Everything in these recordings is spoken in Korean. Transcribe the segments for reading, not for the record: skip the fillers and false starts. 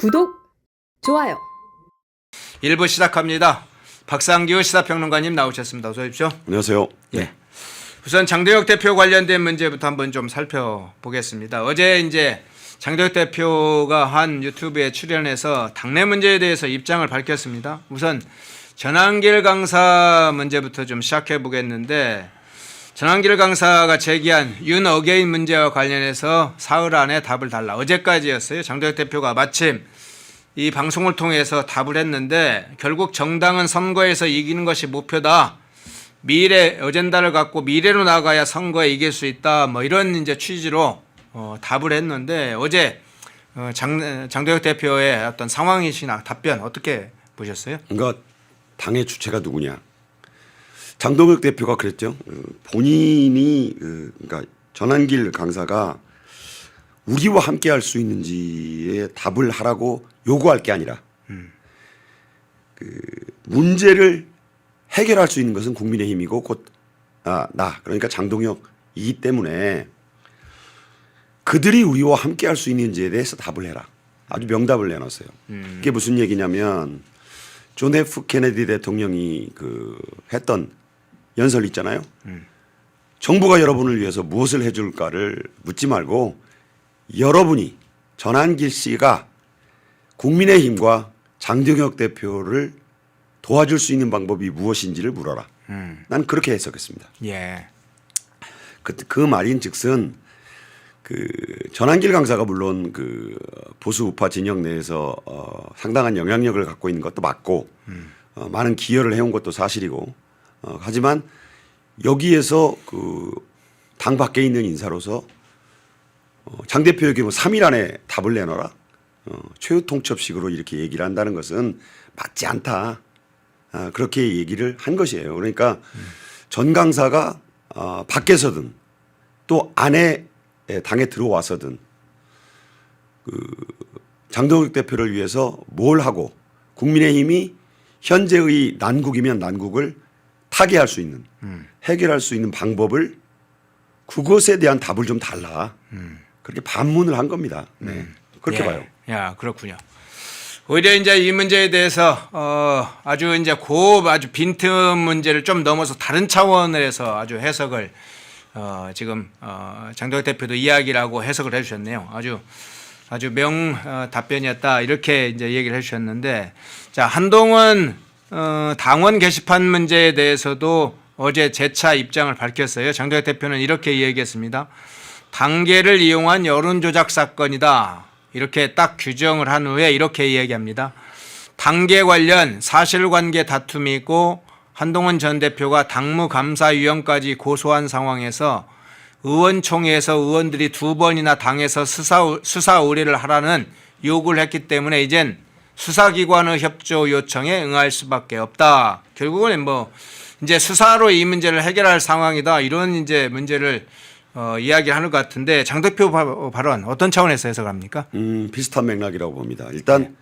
구독, 좋아요. 1부 시작합니다. 박상규 시사평론가님 나오셨습니다. 어서 오십시오. 안녕하세요. 네. 우선 장동혁 대표 관련된 문제부터 한번 좀 살펴보겠습니다. 어제 이제 장동혁 대표가 한 유튜브에 출연해서 당내 문제에 대해서 입장을 밝혔습니다. 우선 전한길 강사 문제부터 좀 시작해 보겠는데, 전한길 강사가 제기한 윤 어게인 문제와 관련해서 사흘 안에 답을 달라. 어제까지였어요. 장동혁 대표가 마침 이 방송을 통해서 답을 했는데, 결국 정당은 선거에서 이기는 것이 목표다. 미래 어젠다를 갖고 미래로 나가야 선거에 이길 수 있다. 뭐 이런 이제 취지로 답을 했는데, 어제 장동혁 대표의 어떤 상황이시나 답변 어떻게 보셨어요? 그러니까 당의 주체가 누구냐? 장동혁 대표가 그랬죠. 본인이 그러니까 전한길 강사가 우리와 함께 할 수 있는지에 답을 하라고 요구할 게 아니라 그 문제를 해결할 수 있는 것은 국민의힘이고 곧 나 그러니까 장동혁이기 때문에 그들이 우리와 함께 할 수 있는지에 대해서 답을 해라. 아주 명답을 내놨어요. 그게 무슨 얘기냐면 존 F 케네디 대통령이 했던 연설 있잖아요. 정부가 여러분을 위해서 무엇을 해줄까를 묻지 말고 여러분이 전한길 씨가 국민의힘과 장동혁 대표를 도와줄 수 있는 방법이 무엇인지를 물어라. 난 그렇게 해석했습니다. 예. 그 말인즉슨 전한길 강사가 물론 보수 우파 진영 내에서 상당한 영향력을 갖고 있는 것도 맞고 많은 기여를 해온 것도 사실이고 하지만 여기에서 당 밖에 있는 인사로서 장 대표에게 뭐 3일 안에 답을 내놔라. 최후 통첩식으로 이렇게 얘기를 한다는 것은 맞지 않다. 그렇게 얘기를 한 것이에요. 그러니까 전 강사가 밖에서든 또 안에 당에 들어와서든 장동혁 대표를 위해서 뭘 하고 국민의힘이 현재의 난국이면 난국을 타개할 수 있는 해결할 수 있는 방법을 그것에 대한 답을 좀 달라. 그렇게 반문을 한 겁니다. 네. 그렇게 예. 봐요. 야, 그렇군요. 오히려 이제 이 문제에 대해서 아주 이제 아주 빈틈 문제를 좀 넘어서 다른 차원에서 아주 해석을 지금 장동혁 대표도 이야기라고 해석을 해주셨네요. 아주 답변이었다 이렇게 이제 얘기를 해주셨는데, 자, 한동훈 당원 게시판 문제에 대해서도 어제 재차 입장을 밝혔어요. 장동혁 대표는 이렇게 얘기했습니다. 단계를 이용한 여론조작 사건이다. 이렇게 딱 규정을 한 후에 이렇게 이야기합니다. 단계 관련 사실관계 다툼이 있고 한동훈 전 대표가 당무감사위원까지 고소한 상황에서 의원총회에서 의원들이 2번이나 당에서 수사 의뢰를 하라는 요구를 했기 때문에 이젠 수사기관의 협조 요청에 응할 수밖에 없다. 결국은 뭐 이제 수사로 이 문제를 해결할 상황이다. 이런 이제 문제를 이야기하는 것 같은데, 장 대표 발언 어떤 차원에서 해석합니까? 비슷한 맥락이라고 봅니다. 일단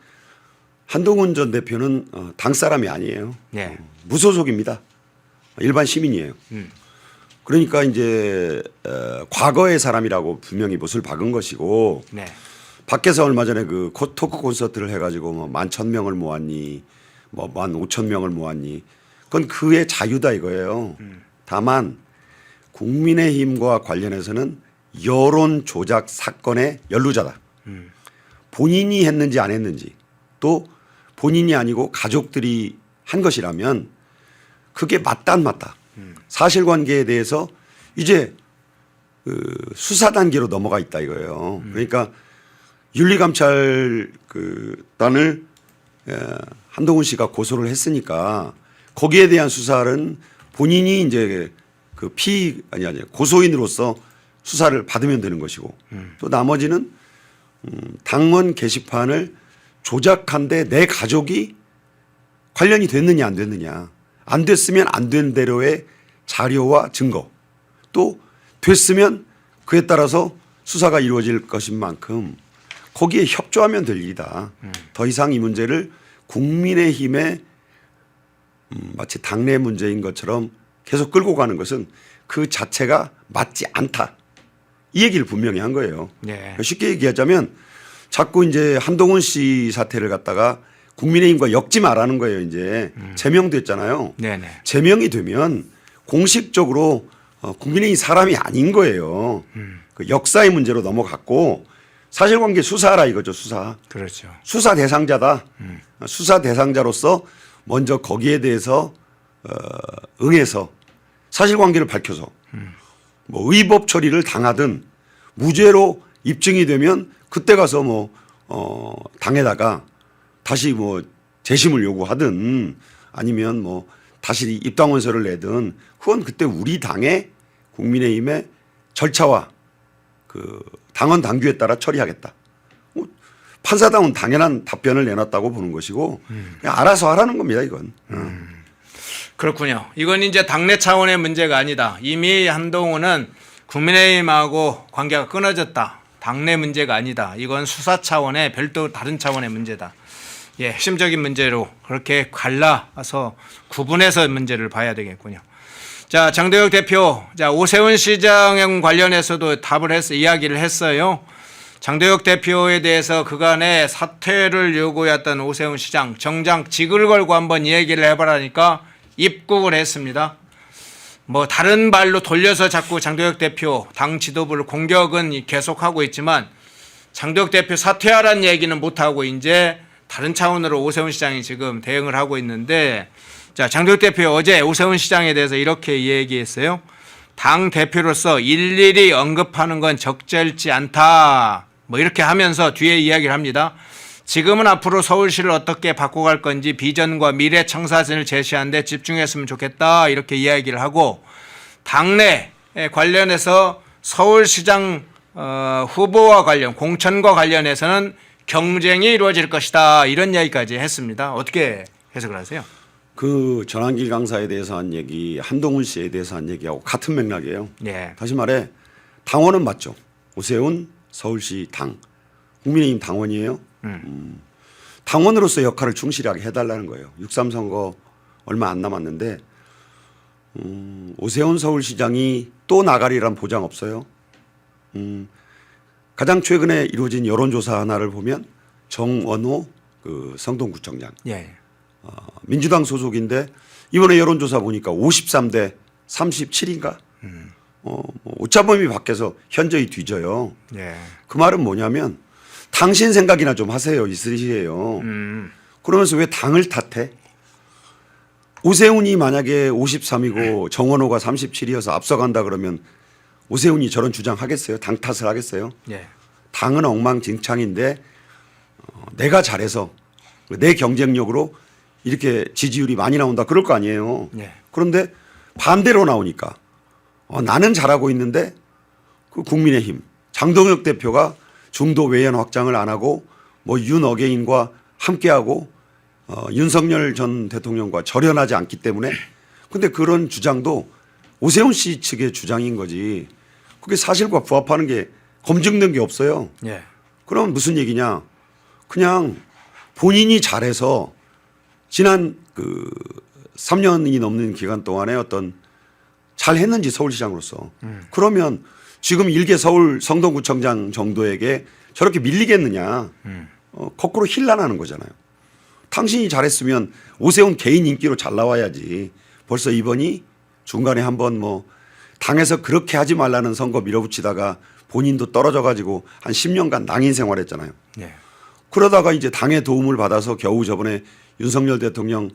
한동훈 전 대표는 당 사람이 아니에요. 네. 무소속입니다. 일반 시민이에요. 그러니까 이제 과거의 사람이라고 분명히 못을 박은 것이고, 네. 밖에서 얼마 전에 토크 콘서트를 해가지고 뭐 11,000명을 모았니, 뭐 15,000명을 모았니, 그건 그의 자유다 이거예요. 다만 국민의힘과 관련해서는 여론 조작 사건의 연루자다. 본인이 했는지 안 했는지, 또 본인이 아니고 가족들이 한 것이라면 그게 맞다 안 맞다. 사실관계에 대해서 이제 수사 단계로 넘어가 있다 이거예요. 그러니까 윤리감찰 단을 한동훈 씨가 고소를 했으니까 거기에 대한 수사는 본인이 이제 고소인으로서 수사를 받으면 되는 것이고, 또 나머지는 당원 게시판을 조작한데 내 가족이 관련이 됐느냐 안 됐느냐, 안 됐으면 안 된 대로의 자료와 증거, 또 됐으면 그에 따라서 수사가 이루어질 것인 만큼 거기에 협조하면 될 일이다. 더 이상 이 문제를 국민의힘의 마치 당내 문제인 것처럼 계속 끌고 가는 것은 그 자체가 맞지 않다. 이 얘기를 분명히 한 거예요. 네. 쉽게 얘기하자면 자꾸 이제 한동훈 씨 사태를 갖다가 국민의힘과 엮지 말라는 거예요. 이제 제명됐잖아요. 네네. 제명이 되면 공식적으로 국민의힘 사람이 아닌 거예요. 그 역사의 문제로 넘어갔고 사실관계 수사하라 이거죠. 수사. 그렇죠. 수사 대상자다. 수사 대상자로서 먼저 거기에 대해서 응해서 사실관계를 밝혀서 뭐 의법 처리를 당하든 무죄로 입증이 되면 그때 가서 뭐 당에다가 다시 뭐 재심을 요구하든 아니면 뭐 다시 입당원서를 내든 그건 그때 우리 당의 국민의힘의 절차와 그 당원 당규에 따라 처리하겠다. 판사다운 당연한 답변을 내놨다고 보는 것이고 그냥 알아서 하라는 겁니다. 이건. 그렇군요. 이건 이제 당내 차원의 문제가 아니다. 이미 한동훈은 국민의힘하고 관계가 끊어졌다. 당내 문제가 아니다. 이건 수사 차원의 별도 다른 차원의 문제다. 예, 핵심적인 문제로 그렇게 갈라서 구분해서 문제를 봐야 되겠군요. 자, 장도혁 대표, 자 오세훈 시장 관련해서도 이야기를 했어요. 장도혁 대표에 대해서 그간에 사퇴를 요구했던 오세훈 시장 정장 직을 걸고 한번 얘기를 해보라니까 입국을 했습니다. 뭐 다른 말로 돌려서 자꾸 장도혁 대표 당 지도부를 공격은 계속하고 있지만 장도혁 대표 사퇴하라는 얘기는 못하고 이제 다른 차원으로 오세훈 시장이 지금 대응을 하고 있는데 자, 장도혁 대표 어제 오세훈 시장에 대해서 이렇게 얘기했어요. 당 대표로서 일일이 언급하는 건 적절치 않다. 뭐 이렇게 하면서 뒤에 이야기를 합니다. 지금은 앞으로 서울시를 어떻게 바꿔갈 건지 비전과 미래 청사진을 제시하는 데 집중했으면 좋겠다. 이렇게 이야기를 하고 당내 관련해서 서울시장 후보와 관련 공천과 관련해서는 경쟁이 이루어질 것이다. 이런 이야기까지 했습니다. 어떻게 해석을 하세요? 그 전환길 강사에 대해서 한 얘기, 한동훈 씨에 대해서 한 얘기하고 같은 맥락이에요. 네. 다시 말해 당원은 맞죠. 오세훈 서울시 당 국민의힘 당원이에요. 당원으로서 역할을 충실하게 해달라는 거예요. 6.3 선거 얼마 안 남았는데 오세훈 서울시장이 또 나가리란 보장 없어요. 가장 최근에 이루어진 여론조사 하나를 보면 정원호 그 성동구청장 예. 민주당 소속인데 이번에 여론조사 보니까 53대 37인가 오차범위 밖에서 현저히 뒤져요. 예. 그 말은 뭐냐면 당신 생각이나 좀 하세요. 이슬이에요. 그러면서 왜 당을 탓해? 오세훈이 만약에 53이고 정원호가 37이어서 앞서간다 그러면 오세훈이 저런 주장하겠어요? 당 탓을 하겠어요? 예. 당은 엉망진창인데 내가 잘해서 내 경쟁력으로 이렇게 지지율이 많이 나온다 그럴 거 아니에요. 예. 그런데 반대로 나오니까 나는 잘하고 있는데 그 국민의힘 장동혁 대표가 중도 외연 확장을 안 하고 뭐 윤어게인과 함께하고 윤석열 전 대통령과 절연하지 않기 때문에 근데 그런 주장도 오세훈 씨 측의 주장인 거지 그게 사실과 부합하는 게 검증된 게 없어요. 예. 그럼 무슨 얘기냐? 그냥 본인이 잘해서 지난 그 3년이 넘는 기간 동안에 어떤 잘했는지 서울시장으로서 그러면 지금 일개 서울 성동구청장 정도에게 저렇게 밀리겠느냐? 거꾸로 힐난하는 거잖아요. 당신이 잘했으면 오세훈 개인 인기로 잘 나와야지. 벌써 이번이 중간에 한번 뭐 당에서 그렇게 하지 말라는 선거 밀어붙이다가 본인도 떨어져 가지고 한 10년간 낭인 생활했잖아요. 예. 그러다가 이제 당의 도움을 받아서 겨우 저번에 윤석열 대통령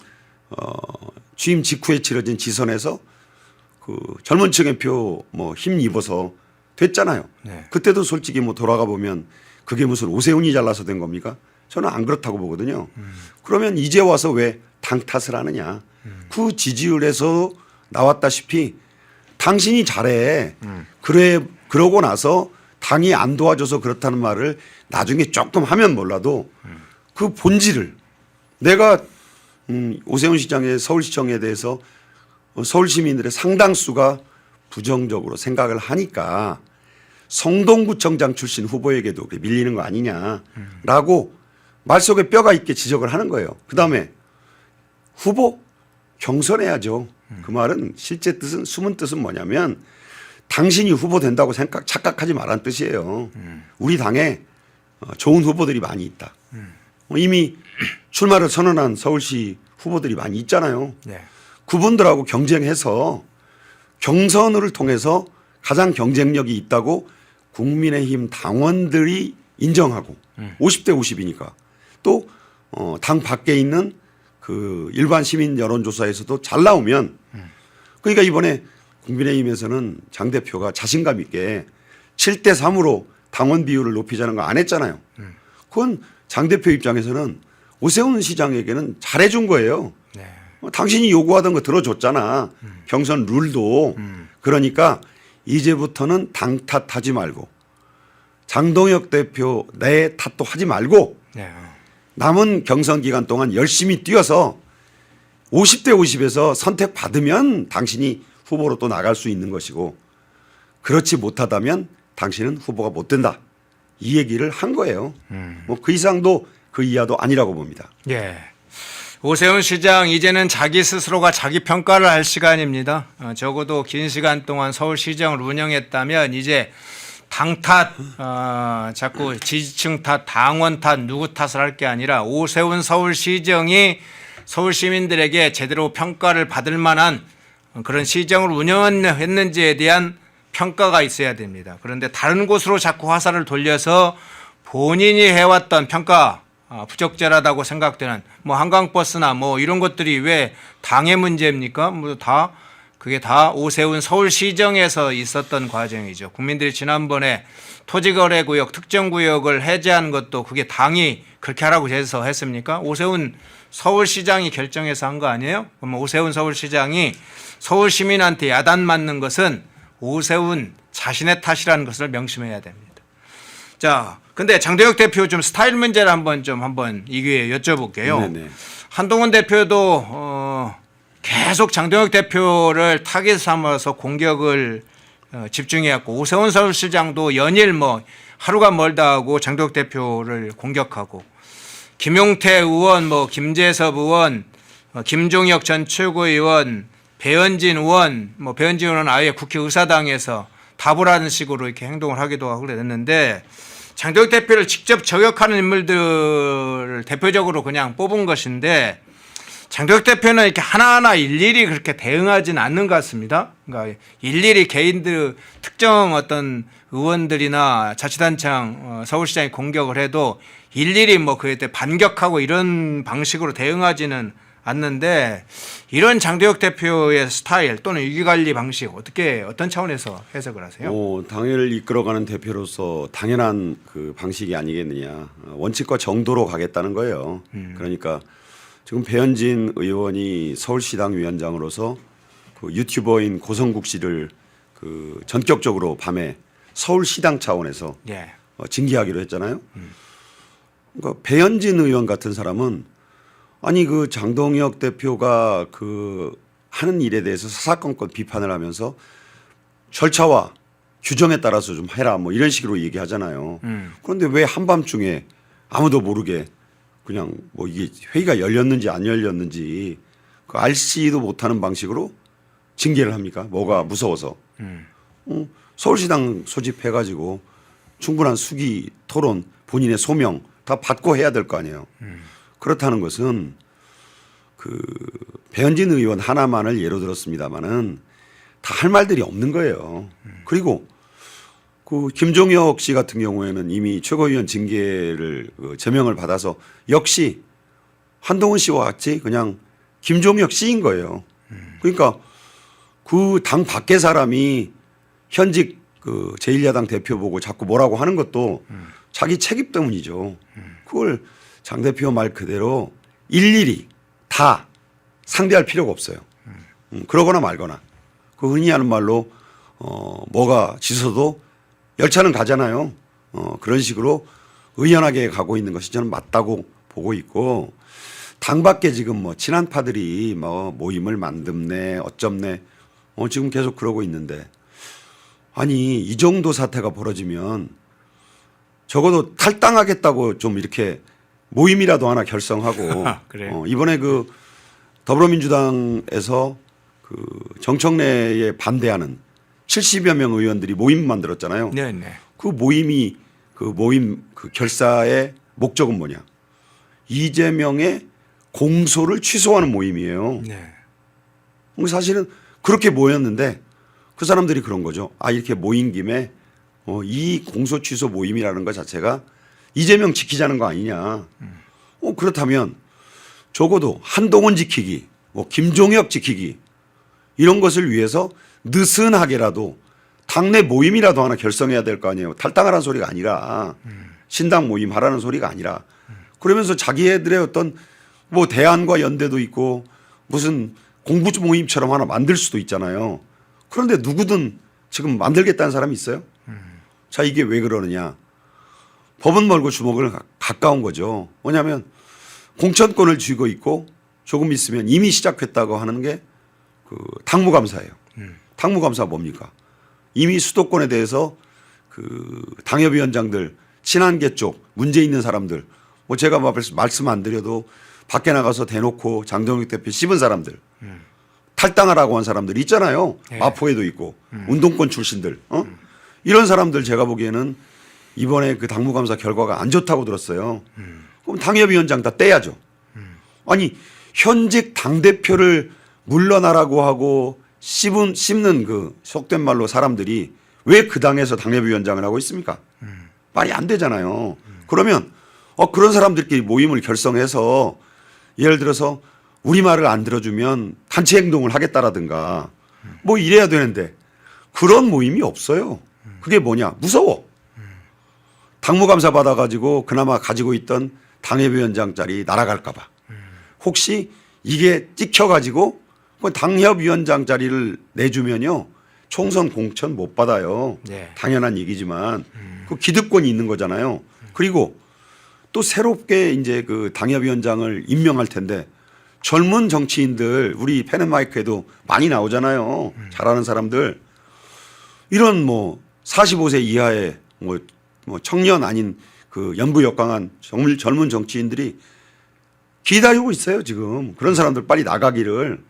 취임 직후에 치러진 지선에서 그 젊은 층의 표 뭐 힘입어서 됐잖아요. 네. 그때도 솔직히 뭐 돌아가 보면 그게 무슨 오세훈이 잘나서 된 겁니까? 저는 안 그렇다고 보거든요. 그러면 이제 와서 왜 당 탓을 하느냐. 그 지지율에서 나왔다시피 당신이 잘해. 그래 그러고 나서 당이 안 도와줘서 그렇다는 말을 나중에 조금 하면 몰라도 그 본질을 내가 오세훈 시장의 서울시청에 대해서 서울 시민들의 상당수가 부정적으로 생각을 하니까 성동구청장 출신 후보에게도 밀리는 거 아니냐라고 말 속에 뼈가 있게 지적을 하는 거예요. 그다음에 후보 경선해야죠. 그 말은 실제 뜻은 숨은 뜻은 뭐냐면 당신이 후보 된다고 착각하지 말란 뜻이에요. 우리 당에 좋은 후보들이 많이 있다. 이미 출마를 선언한 서울시 후보들이 많이 있잖아요. 네. 그분들하고 경쟁해서 경선을 통해서 가장 경쟁력이 있다고 국민의힘 당원들이 인정하고 50대 50이니까 또 당 밖에 있는 그 일반 시민 여론조사에서도 잘 나오면 그러니까 이번에 국민의힘에서는 장 대표가 자신감 있게 7대 3으로 당원 비율을 높이자는 거 안 했잖아요. 그건 장 대표 입장에서는 오세훈 시장에게는 잘해준 거예요. 네. 당신이 요구하던 거 들어줬잖아. 경선 룰도. 그러니까 이제부터는 당 탓하지 말고 장동혁 대표 내 탓도 하지 말고 네. 남은 경선 기간 동안 열심히 뛰어서 50대 50에서 선택받으면 당신이 후보로 또 나갈 수 있는 것이고 그렇지 못하다면 당신은 후보가 못 된다. 이 얘기를 한 거예요. 뭐 그 이상도 그 이하도 아니라고 봅니다. 예. 오세훈 시장 이제는 자기 스스로가 자기 평가를 할 시간입니다. 적어도 긴 시간 동안 서울시정을 운영했다면 이제 당 탓, 자꾸 지지층 탓, 당원 탓, 누구 탓을 할 게 아니라 오세훈 서울시정이 서울 시민들에게 제대로 평가를 받을 만한 그런 시정을 운영했는지에 대한 평가가 있어야 됩니다. 그런데 다른 곳으로 자꾸 화살을 돌려서 본인이 해왔던 평가 부적절하다고 생각되는 뭐 한강버스나 뭐 이런 것들이 왜 당의 문제입니까? 뭐 다 그게 다 오세훈 서울시정에서 있었던 과정이죠. 국민들이 지난번에 토지거래구역 특정구역을 해제한 것도 그게 당이 그렇게 하라고 해서 했습니까? 오세훈 서울시장이 결정해서 한 거 아니에요? 그럼 오세훈 서울시장이 서울 시민한테 야단 맞는 것은 오세훈 자신의 탓이라는 것을 명심해야 됩니다. 자, 근데 장동혁 대표 좀 스타일 문제를 한번 이 기회에 여쭤볼게요. 네네. 한동훈 대표도 계속 장동혁 대표를 타겟 삼아서 공격을 집중해왔고 오세훈 서울시장도 연일 뭐 하루가 멀다 하고 장동혁 대표를 공격하고 김용태 의원, 뭐 김재섭 의원, 김종혁 전 최고위원, 배현진 의원, 뭐 배현진 의원은 아예 국회의사당에서 답을 하는 식으로 이렇게 행동을 하기도 하고 그랬는데 장동혁 대표를 직접 저격하는 인물들을 대표적으로 그냥 뽑은 것인데 장동혁 대표는 이렇게 하나하나 일일이 그렇게 대응하지는 않는 것 같습니다. 그러니까 일일이 개인들 특정 어떤 의원들이나 자치단체장 서울시장이 공격을 해도 일일이 뭐 그에 대해 반격하고 이런 방식으로 대응하지는 않는데 이런 장동혁 대표의 스타일 또는 위기관리 방식 어떤 차원에서 해석을 하세요? 당을 이끌어가는 대표로서 당연한 그 방식이 아니겠느냐. 원칙과 정도로 가겠다는 거예요. 그러니까 지금 배현진 의원이 서울시당 위원장으로서 그 유튜버인 고성국 씨를 그 전격적으로 밤에 서울시당 차원에서 예. 징계하기로 했잖아요. 그러니까 배현진 의원 같은 사람은 아니 그 장동혁 대표가 그 하는 일에 대해서 사사건건 비판을 하면서 절차와 규정에 따라서 좀 해라 뭐 이런 식으로 얘기하잖아요. 그런데 왜 한밤중에 아무도 모르게 그냥 뭐 이게 회의가 열렸는지 안 열렸는지 그 알지도 못하는 방식으로 징계를 합니까? 뭐가 무서워서. 서울시당 소집해가지고 충분한 수기 토론 본인의 소명 다 받고 해야 될 거 아니에요. 그렇다는 것은 그 배현진 의원 하나만을 예로 들었습니다마는 다 할 말들이 없는 거예요. 그리고 그 김종혁 씨 같은 경우에는 이미 최고위원 징계를 제명을 받아서 역시 한동훈 씨와 같이 그냥 김종혁 씨인 거예요. 그러니까 그 당 밖의 사람이 현직 그 제1야당 대표 보고 자꾸 뭐라고 하는 것도 자기 책임 때문이죠. 그걸 장 대표 말 그대로 일일이 다 상대할 필요가 없어요. 그러거나 말거나. 그 흔히 하는 말로 뭐가 지서도 열차는 가잖아요. 그런 식으로 의연하게 가고 있는 것이 저는 맞다고 보고 있고 당 밖에 지금 뭐 친한 파들이 뭐 모임을 만듭네 어쩌네 지금 계속 그러고 있는데 아니 이 정도 사태가 벌어지면 적어도 탈당하겠다고 좀 이렇게 모임이라도 하나 결성하고 그래요? 이번에 그 더불어민주당에서 그 정청래에 반대하는 70여 명 의원들이 모임 만들었잖아요. 네네. 그 모임이 그 모임 그 결사의 목적은 뭐냐? 이재명의 공소를 취소하는 모임이에요. 네. 사실은 그렇게 모였는데 그 사람들이 그런 거죠. 아, 이렇게 모인 김에 이 공소 취소 모임이라는 것 자체가 이재명 지키자는 거 아니냐. 그렇다면 적어도 한동훈 지키기, 뭐 김종혁 지키기 이런 것을 위해서 느슨하게라도 당내 모임이라도 하나 결성해야 될 거 아니에요. 탈당하라는 소리가 아니라 신당 모임 하라는 소리가 아니라 그러면서 자기네들의 어떤 뭐 대안과 연대도 있고 무슨 공부 모임처럼 하나 만들 수도 있잖아요. 그런데 누구든 지금 만들겠다는 사람이 있어요? 자, 이게 왜 그러느냐. 법은 멀고 주먹을 가까운 거죠. 뭐냐면 공천권을 쥐고 있고 조금 있으면 이미 시작했다고 하는 게 그 당무감사예요. 당무감사가 뭡니까? 이미 수도권에 대해서 그 당협위원장들 친한계 쪽 문제 있는 사람들 뭐 제가 말씀 안 드려도 밖에 나가서 대놓고 장동혁 대표 씹은 사람들 탈당하라고 한 사람들 있잖아요. 네. 마포에도 있고 운동권 출신들 이런 사람들 제가 보기에는 이번에 그 당무감사 결과가 안 좋다고 들었어요. 그럼 당협위원장 다 떼야죠. 아니 현직 당대표를 물러나라고 하고 씹는 그 속된 말로 사람들이 왜 그 당에서 당협위원장을 하고 있습니까? 말이 안 되잖아요. 그러면 그런 사람들끼리 모임을 결성해서 예를 들어서 우리 말을 안 들어주면 단체 행동을 하겠다라든가 뭐 이래야 되는데 그런 모임이 없어요. 그게 뭐냐? 무서워. 당무감사 받아가지고 그나마 가지고 있던 당협위원장 자리 날아갈까 봐. 혹시 이게 찍혀가지고 당협위원장 자리를 내주면요. 총선 공천 못 받아요. 네. 당연한 얘기지만 그 기득권이 있는 거잖아요. 그리고 또 새롭게 이제 그 당협위원장을 임명할 텐데 젊은 정치인들 우리 펜앤마이크에도 많이 나오잖아요. 잘하는 사람들 이런 뭐 45세 이하의 뭐 청년 아닌 그 연부역강한 젊은 정치인들이 기다리고 있어요 지금. 그런 사람들 빨리 나가기를.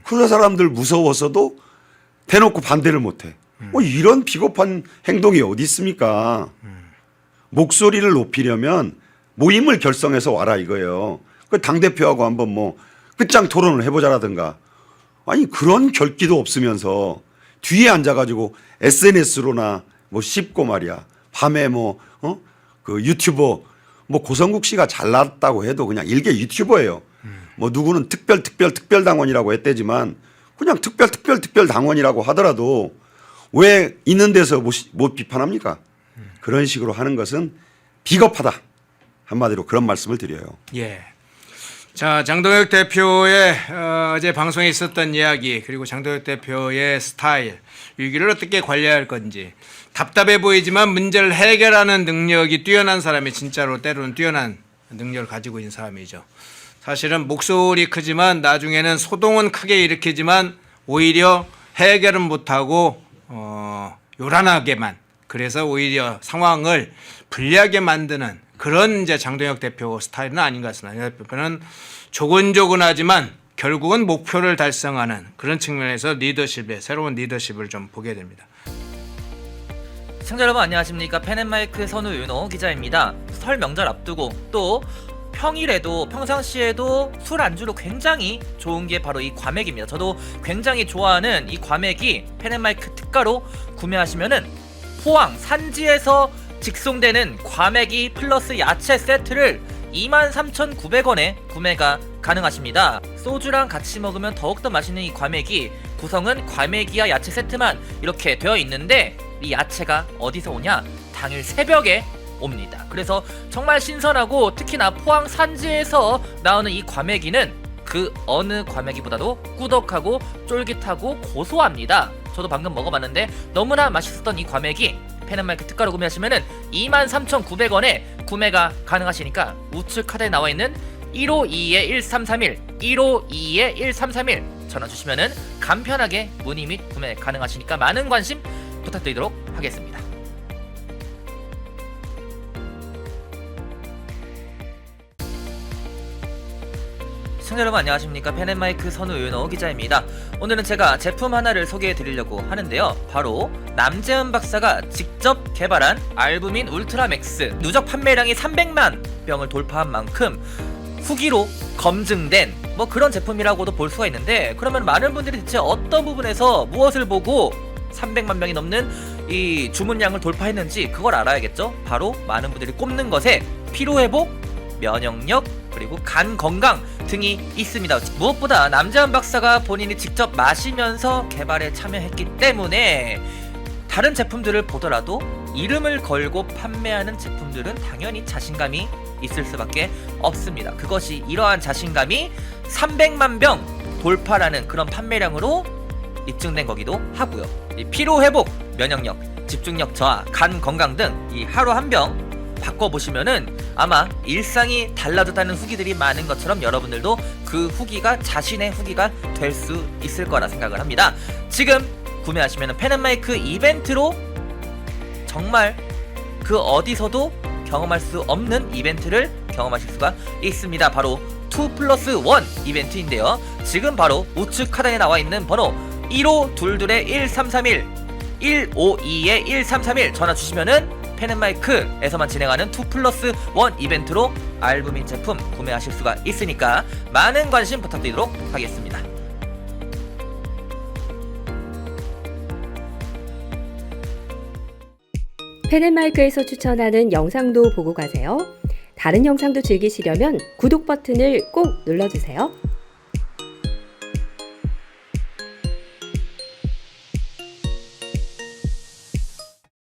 그런 사람들 무서워서도 대놓고 반대를 못해. 뭐 이런 비겁한 행동이 어디 있습니까? 목소리를 높이려면 모임을 결성해서 와라 이거예요. 그 당대표하고 한번 뭐 끝장 토론을 해보자라든가. 아니 그런 결기도 없으면서 뒤에 앉아가지고 SNS로나 뭐 씹고 말이야. 밤에 그 유튜버 뭐 고성국 씨가 잘났다고 해도 그냥 일개 유튜버예요. 뭐 누구는 특별 당원이라고 했대지만 그냥 특별 당원이라고 하더라도 왜 있는 데서 못 비판합니까? 그런 식으로 하는 것은 비겁하다. 한마디로 그런 말씀을 드려요. 예. 자, 장동혁 대표의 어제 방송에 있었던 이야기 그리고 장동혁 대표의 스타일 위기를 어떻게 관리할 건지 답답해 보이지만 문제를 해결하는 능력이 뛰어난 사람이 진짜로 때로는 뛰어난 능력을 가지고 있는 사람이죠. 사실은 목소리 크지만 나중에는 소동은 크게 일으키지만 오히려 해결은 못하고 요란하게만 그래서 오히려 상황을 불리하게 만드는 그런 이제 장동혁 대표 스타일은 아닌 것 같습니다. 장동혁 대표는 조곤조곤하지만 결국은 목표를 달성하는 그런 측면에서 새로운 리더십을 좀 보게 됩니다. 시청자 여러분 안녕하십니까. 펜앤마이크의 선우윤호 기자입니다. 설 명절 앞두고 또 평상시에도 술 안주로 굉장히 좋은 게 바로 이 과메기입니다. 저도 굉장히 좋아하는 이 과메기 펜앤마이크 특가로 구매하시면은 포항 산지에서 직송되는 과메기 플러스 야채 세트를 23,900원에 구매가 가능하십니다. 소주랑 같이 먹으면 더욱더 맛있는 이 과메기 구성은 과메기와 야채 세트만 이렇게 되어 있는데 이 야채가 어디서 오냐? 당일 새벽에 옵니다. 그래서 정말 신선하고 특히나 포항 산지에서 나오는 이 과메기는 그 어느 과메기보다도 꾸덕하고 쫄깃하고 고소합니다. 저도 방금 먹어봤는데 너무나 맛있었던 이 과메기 펜앤마이크 특가로 구매하시면은 23,900원에 구매가 가능하시니까 우측 카드에 나와있는 152-1331 152-1331 전화 주시면은 간편하게 문의 및 구매 가능하시니까 많은 관심 부탁드리도록 하겠습니다. 시청자 여러분 안녕하십니까. 펜앤마이크 선우 윤호 기자입니다. 오늘은 제가 제품 하나를 소개해 드리려고 하는데요. 바로 남재은 박사가 직접 개발한 알부민 울트라맥스. 누적 판매량이 300만 병을 돌파한 만큼 후기로 검증된 뭐 그런 제품이라고도 볼 수가 있는데, 그러면 많은 분들이 대체 어떤 부분에서 무엇을 보고 300만 명이 넘는 이 주문량을 돌파했는지 그걸 알아야겠죠. 바로 많은 분들이 꼽는 것에 피로회복, 면역력, 그리고 간 건강 등이 있습니다. 무엇보다 남재은 박사가 본인이 직접 마시면서 개발에 참여했기 때문에 다른 제품들을 보더라도 이름을 걸고 판매하는 제품들은 당연히 자신감이 있을 수밖에 없습니다. 그것이 이러한 자신감이 300만 병 돌파라는 그런 판매량으로 입증된 거기도 하고요. 이 피로 회복, 면역력, 집중력 저하, 간 건강 등 이 하루 한 병 바꿔보시면은 아마 일상이 달라졌다는 후기들이 많은 것처럼 여러분들도 그 후기가 자신의 후기가 될 수 있을 거라 생각을 합니다. 지금 구매하시면은 펜앤마이크 이벤트로 정말 그 어디서도 경험할 수 없는 이벤트를 경험하실 수가 있습니다. 바로 2+1 이벤트인데요. 지금 바로 우측 하단에 나와 있는 번호 1522-1331 152-1331 전화 주시면은 펜앤마이크에서만 진행하는 2+1 이벤트로 알부민 제품 구매하실 수가 있으니까 많은 관심 부탁드리도록 하겠습니다. 펜앤마이크에서 추천하는 영상도 보고 가세요. 다른 영상도 즐기시려면 구독 버튼을 꼭 눌러주세요.